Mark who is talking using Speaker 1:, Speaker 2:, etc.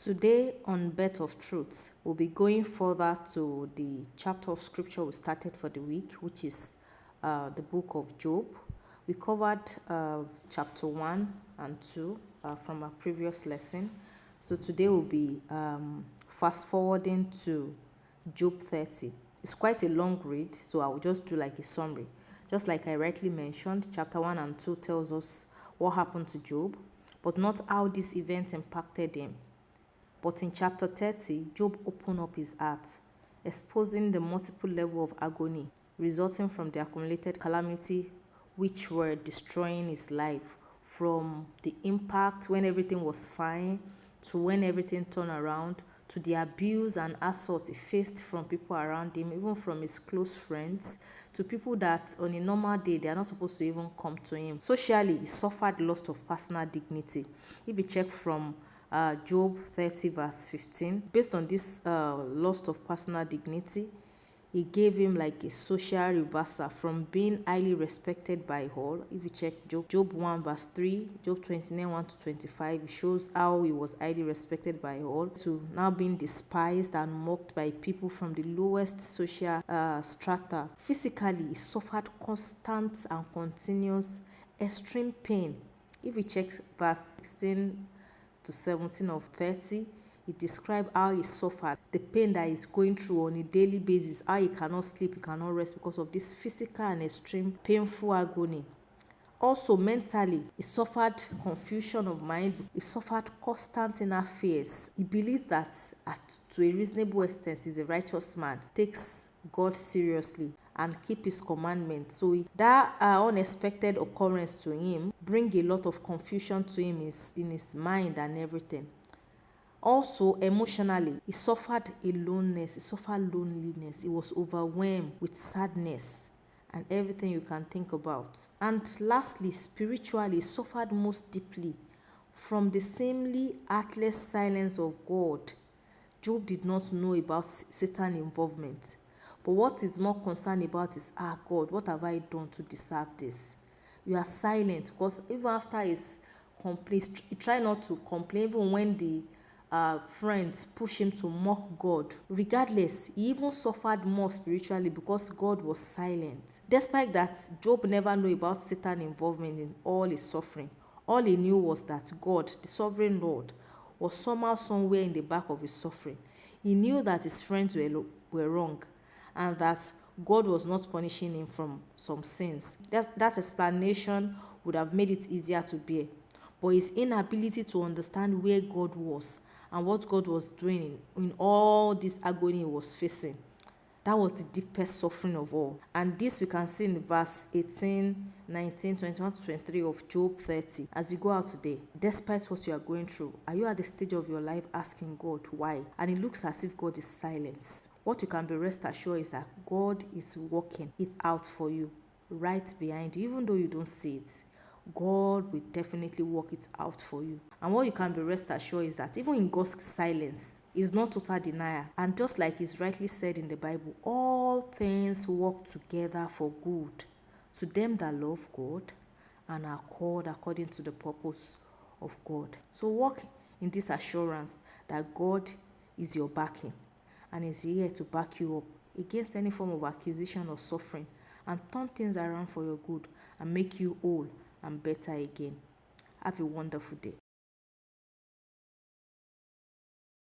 Speaker 1: Today on Birth of Truth, we'll be going further to the chapter of scripture we started for the week, which is the book of Job. We covered chapter 1 and 2 from our previous lesson. So today we'll be fast forwarding to Job 30. It's quite a long read, so I will just do like a summary. Just like I rightly mentioned, chapter 1 and 2 tells us what happened to Job, but not how these events impacted him. But in chapter 30, Job opened up his heart, exposing the multiple levels of agony resulting from the accumulated calamity which were destroying his life, from the impact when everything was fine to when everything turned around, to the abuse and assault he faced from people around him, even from his close friends, to people that on a normal day they are not supposed to even come to him. Socially, he suffered loss of personal dignity. If you check from Job 30 verse 15, based on this loss of personal dignity, he gave him like a social reversal from being highly respected by all. If you check Job 1 verse 3, Job 29 1 to 25, it shows how he was highly respected by all to now being despised and mocked by people from the lowest social strata. Physically, he suffered constant and continuous extreme pain. If you check verse 16 to 17 of 30, he described how he suffered, the pain that he's going through on a daily basis, how he cannot sleep, he cannot rest because of this physical and extreme painful agony. Also mentally, he suffered confusion of mind, he suffered constant inner fears. He believed that to a reasonable extent he's a righteous man, takes God seriously and keep his commandments. So that unexpected occurrence to him bring a lot of confusion to him in his mind and everything. Also, emotionally, he suffered aloneness, he suffered loneliness, he was overwhelmed with sadness and everything you can think about. And lastly, spiritually, he suffered most deeply from the seemingly heartless silence of God. Job did not know about Satan's involvement. But what he's more concerned about is, God, what have I done to deserve this? You are silent, because even after his complaints, he tried not to complain even when the friends push him to mock God. Regardless, he even suffered more spiritually because God was silent. Despite that, Job never knew about Satan's involvement in all his suffering. All he knew was that God, the sovereign Lord, was somehow somewhere in the back of his suffering. He knew that his friends were wrong and that God was not punishing him from some sins. That explanation would have made it easier to bear. But his inability to understand where God was and what God was doing in all this agony he was facing, that was the deepest suffering of all. And this we can see in verse 18, 19, 21 to 23 of Job 30. As you go out today, despite what you are going through, are you at the stage of your life asking God why? And it looks as if God is silent. What you can be rest assured is that God is working it out for you right behind you, even though you don't see it. God will definitely work it out for you. And what you can be rest assured is that even in God's silence, is not total denial. And just like it's rightly said in the Bible, all things work together for good to them that love God and are called according to the purpose of God. So walk in this assurance that God is your backing and is here to back you up against any form of accusation or suffering, and turn things around for your good and make you whole and better again. Have a wonderful day.